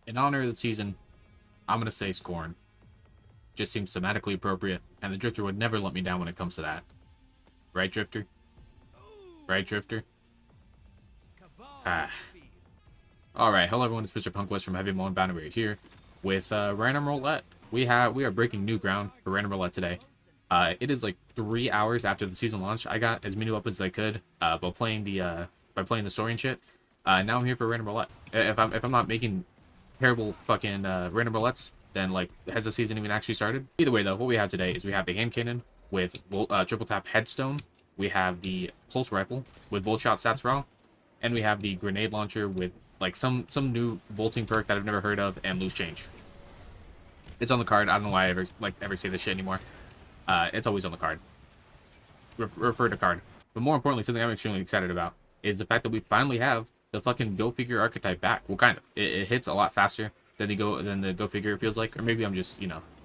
In honor of the season, I'm gonna say Scorn. Just seems thematically appropriate, and the Drifter would never let me down when it comes to that. Right, Drifter? Right, Drifter? Ah. Alright, hello everyone, it's Mr. Punkwest from Heavy Moan Bound. We're here with random roulette. We are breaking new ground for random roulette today. It is like 3 hours after the season launch. I got as many weapons as I could by playing the story and shit. Now I'm here for random roulette. If I'm not making terrible fucking random roulettes, then like has the season even actually started? Either way though, what we have today is we have the hand cannon with triple tap headstone. We have the pulse rifle with bolt shot stats raw, and we have the grenade launcher with like some new volting perk that I've never heard of and loose change. It's on the card. I don't know why I ever say this shit anymore. It's always on the card. Refer to card. But more importantly, something I'm extremely excited about is the fact that we finally have the fucking Go Figure archetype back. Well, kind of. It hits a lot faster than the Go Figure, it feels like, or maybe I'm just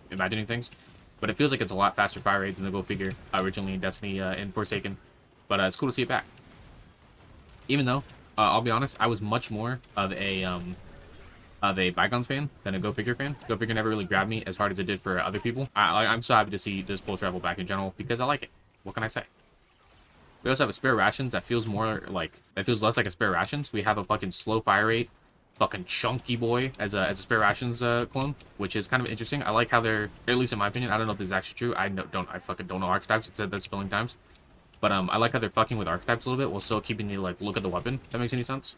imagining things. But it feels like it's a lot faster fire rate than the Go Figure originally in Destiny in Forsaken. But it's cool to see it back. Even though I'll be honest, I was much more of a Bygones fan than a Go Figure fan. Go Figure never really grabbed me as hard as it did for other people. I'm so happy to see this pulse rifle back in general because I like it. What can I say? We also have a spare rations that feels less like a spare rations. We have a fucking slow fire rate, fucking chunky boy as a spare rations clone, which is kind of interesting. I like how they're, at least in my opinion, I don't know if this is actually true. I fucking don't know archetypes. It said that spelling times. But I like how they're fucking with archetypes a little bit while still keeping the look at the weapon. If that makes any sense.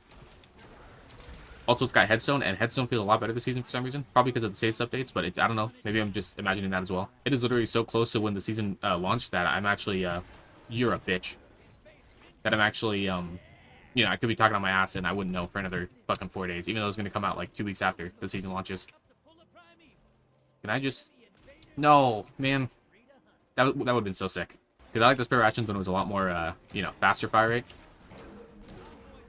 Also, it's got headstone, and headstone feels a lot better this season for some reason. Probably because of the status updates, but I don't know. Maybe I'm just imagining that as well. It is literally so close to when the season launched that I'm actually, you're a bitch. That I'm actually, I could be talking on my ass and I wouldn't know for another fucking 4 days, even though it's going to come out like 2 weeks after the season launches. Can I just... No, man. That would have been so sick. Because I like the spare rations when it was a lot more, faster fire rate.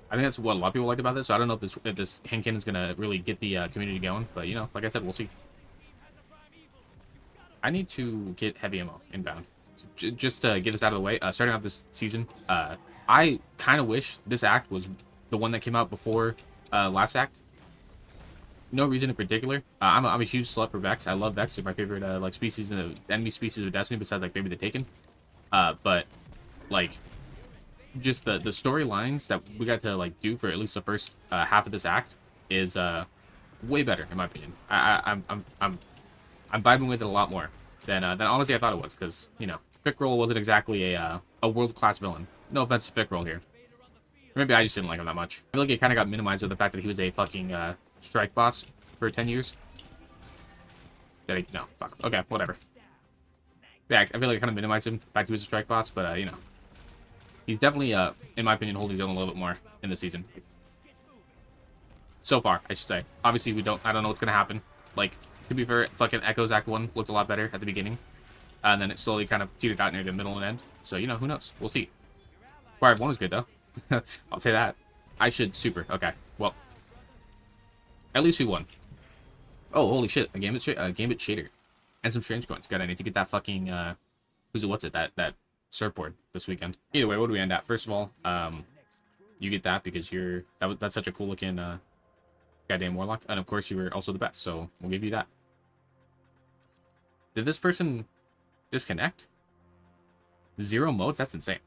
I think that's what a lot of people liked about this. So I don't know if this hand cannon is gonna really get the community going, but like I said, we'll see. I need to get heavy ammo inbound, so just to get this out of the way. Starting out this season, I kind of wish this act was the one that came out before last act. No reason in particular. I'm a huge slut for Vex. I love Vex. They're my favorite species in the enemy species of Destiny, besides like maybe the Taken. But like, just the storylines that we got to like do for at least the first half of this act is way better in my opinion. I'm vibing with it a lot more than honestly I thought it was, because Fickroll wasn't exactly a world-class villain. No offense to Fickroll here. Maybe I just didn't like him that much. I feel like it kind of got minimized with the fact that he was a fucking strike boss for 10 years. No, fuck. Okay, whatever. Yeah, I feel like I kind of minimized him. The fact he was a strike boss, but he's definitely, in my opinion, holding his own a little bit more in the season. So far, I should say. Obviously, I don't know what's going to happen. Like, to be fair, fucking Echo's Act 1 looked a lot better at the beginning. And then it slowly kind of teetered out near the middle and end. So, who knows? We'll see. Fire 1 was good, though. I'll say that. I should super. Okay, well. At least we won. Oh, holy shit. A Gambit Shader. And some Strange Coins. Good, I need to get that fucking, that surfboard this weekend. Either way, what do we end at? First of all, you get that because that's such a cool looking goddamn warlock, and of course you were also the best, so we'll give you that. Did this person disconnect? 0 modes? That's insane.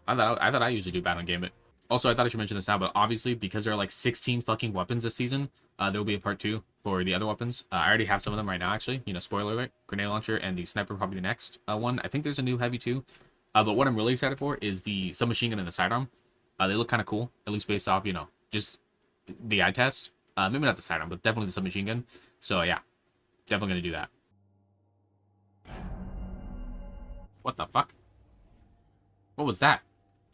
I thought I usually do bad on Gambit. Also, I thought I should mention this now, but obviously because there are like 16 fucking weapons this season, there will be a part 2 for the other weapons. I already have some of them right now, actually. Spoiler alert: grenade launcher and the sniper probably the next one. I think there's a new heavy too. But what I'm really excited for is the submachine gun and the sidearm. They look kind of cool, at least based off, just the eye test. Maybe not the sidearm, but definitely the submachine gun. So yeah, definitely gonna do that. What the fuck? What was that?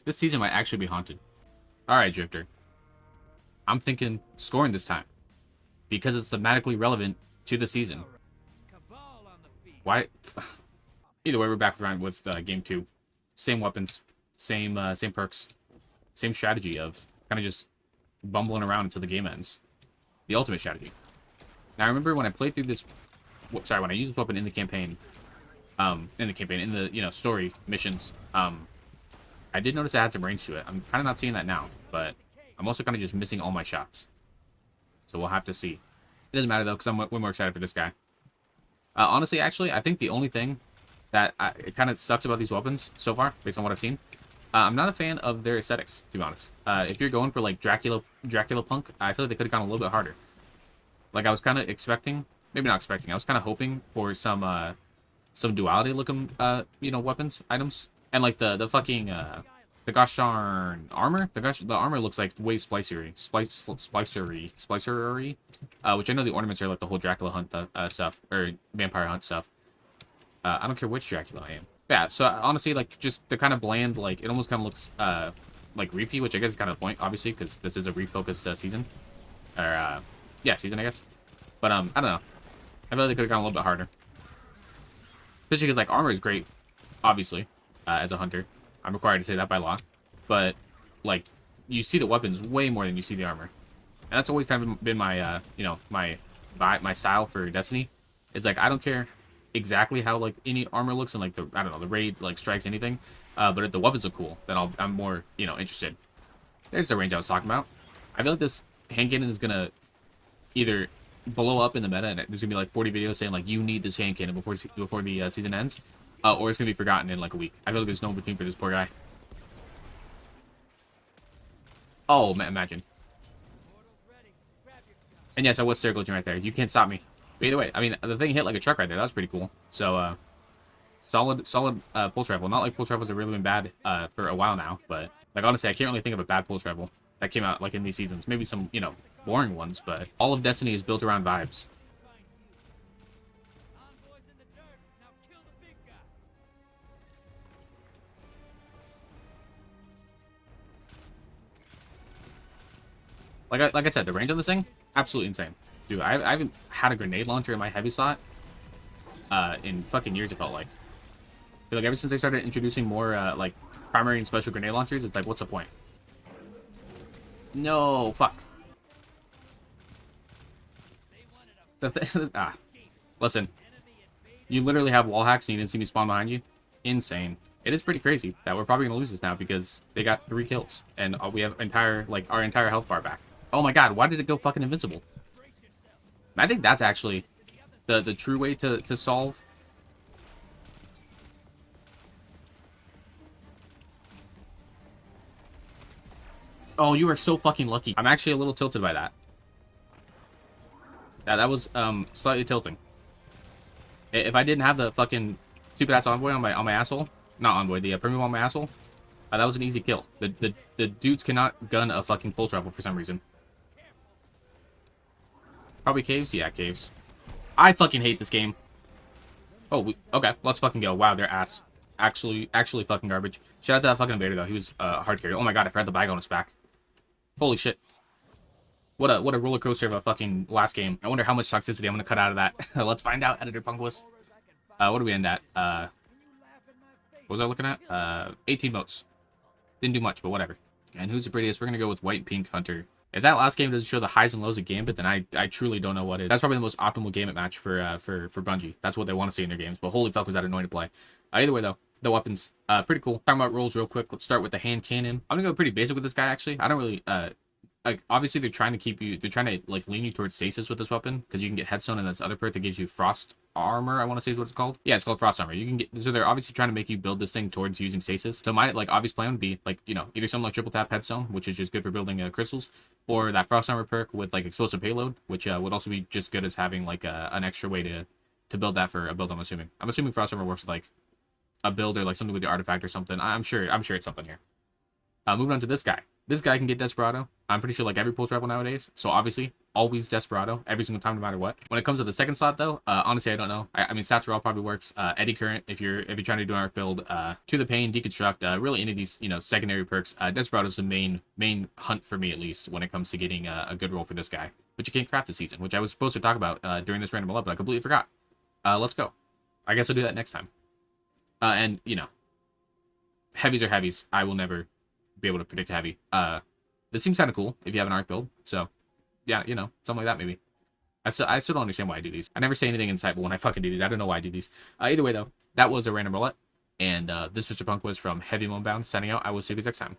This season might actually be haunted. Alright, Drifter. I'm thinking scoring this time, because it's thematically relevant to the season. Why? Either way, we're back around with game 2. Same weapons, same perks, same strategy of kind of just bumbling around until the game ends. The ultimate strategy. Now, I remember when I played through this... when I used this weapon in the campaign, in the story missions, I did notice I had some range to it. I'm kind of not seeing that now, but I'm also kind of just missing all my shots. So we'll have to see. It doesn't matter, though, because I'm way more excited for this guy. Honestly, actually, I think the only thing that it kind of sucks about these weapons so far, based on what I've seen, I'm not a fan of their aesthetics, to be honest. If you're going for, like, Dracula Punk, I feel like they could have gone a little bit harder. Like, I was kind of expecting, maybe not expecting, I was kind of hoping for some duality-looking, you know, weapons, items. And, like, the fucking, the gosh darn armor? The armor looks like way splicery, which I know the ornaments are like the whole Dracula hunt stuff, or vampire hunt stuff. I don't care which Dracula I am. Yeah, so honestly, like, just the kind of bland, like, it almost kind of looks, like, reapy, which I guess is kind of the point, obviously, because this is a refocused season. Or, yeah, season, I guess. But, I don't know. I feel like they could have gone a little bit harder. Especially because, like, armor is great, obviously, as a hunter. I'm required to say that by law. But, like, you see the weapons way more than you see the armor. And that's always kind of been my, you know, my style for Destiny. It's like, I don't care exactly how, like, any armor looks and, like, the, I don't know, the raid, like, strikes, anything. But if the weapons look cool, then I'm more, you know, interested. There's the range I was talking about. I feel like this hand cannon is gonna either blow up in the meta, and there's gonna be, like, 40 videos saying, like, you need this hand cannon before the season ends. Or it's gonna be forgotten in, like, a week. I feel like there's no in between for this poor guy. Oh, imagine. And yes, I was stair glitching right there. You can't stop me. But either way, I mean, the thing hit like a truck right there. That was pretty cool. So, solid pulse rifle. Not like pulse rifles have really been bad for a while now, but like honestly, I can't really think of a bad pulse rifle that came out like in these seasons. Maybe some, you know, boring ones, but all of Destiny is built around vibes. Like I said, the range on this thing, absolutely insane. Dude, I haven't had a grenade launcher in my heavy slot in fucking years, it felt like. I feel like ever since they started introducing more like primary and special grenade launchers, it's like, what's the point? No, fuck. Listen, you literally have wall hacks and you didn't see me spawn behind you. Insane. It is pretty crazy that we're probably gonna lose this now because they got 3 kills and we have our entire health bar back. Oh my god, why did it go fucking invincible? I think that's actually the true way to solve. Oh, you are so fucking lucky. I'm actually a little tilted by that. That was slightly tilting. If I didn't have the fucking stupid ass envoy on my asshole, not envoy, the premium on my asshole, that was an easy kill. The dudes cannot gun a fucking pulse rifle for some reason. Probably caves? Yeah, caves. I fucking hate this game. Oh, okay, let's fucking go. Wow, they're ass. Actually fucking garbage. Shout out to that fucking invader, though. He was hard carry. Oh my god, I forgot the bag on his back. Holy shit. What a roller coaster of a fucking last game. I wonder how much toxicity I'm gonna cut out of that. Let's find out, Editor Punkless. What do we end at? What was I looking at? 18 votes. Didn't do much, but whatever. And who's the prettiest? We're gonna go with White and Pink Hunter. If that last game doesn't show the highs and lows of Gambit, then I truly don't know what is. That's probably the most optimal Gambit match for Bungie. That's what they want to see in their games. But holy fuck, was that annoying to play. Either way, though, the weapons, pretty cool. Talking about rolls real quick. Let's start with the hand cannon. I'm gonna go pretty basic with this guy, actually. I don't really, like, obviously they're trying to like lean you towards stasis with this weapon because you can get headstone and this other perk that gives you frost armor. I want to say is what it's called. Yeah, it's called frost armor. You can get, so they're obviously trying to make you build this thing towards using stasis. So my like obvious plan would be like, you know, either something like triple tap headstone, which is just good for building crystals, or that frost armor perk with like explosive payload, which would also be just good as having like an extra way to build that for a build. I'm assuming frost armor works with, like a build or like something with the artifact or something. I'm sure it's something here. Moving on to this guy. This guy can get Desperado. I'm pretty sure like every pulse rifle nowadays. So obviously, always Desperado every single time, no matter what. When it comes to the second slot though, honestly, I don't know. I mean, Saturel probably works. Eddy Current if you're trying to do an arc build. To the Pain, Deconstruct, really any of these, you know, secondary perks. Desperado is the main hunt for me, at least when it comes to getting a good roll for this guy. But you can't craft this season, which I was supposed to talk about during this random 11, but I completely forgot. Let's go. I guess I'll do that next time. And you know, heavies are heavies. I will never be able to predict a heavy. This seems kind of cool if you have an arc build. So, yeah, you know, something like that maybe. I still don't understand why I do these. I never say anything insightful when I fucking do these. I don't know why I do these. Either way, though, that was a random roulette. And this Mr. Punk was from Heavy Moonbound signing out. I will see you guys next time.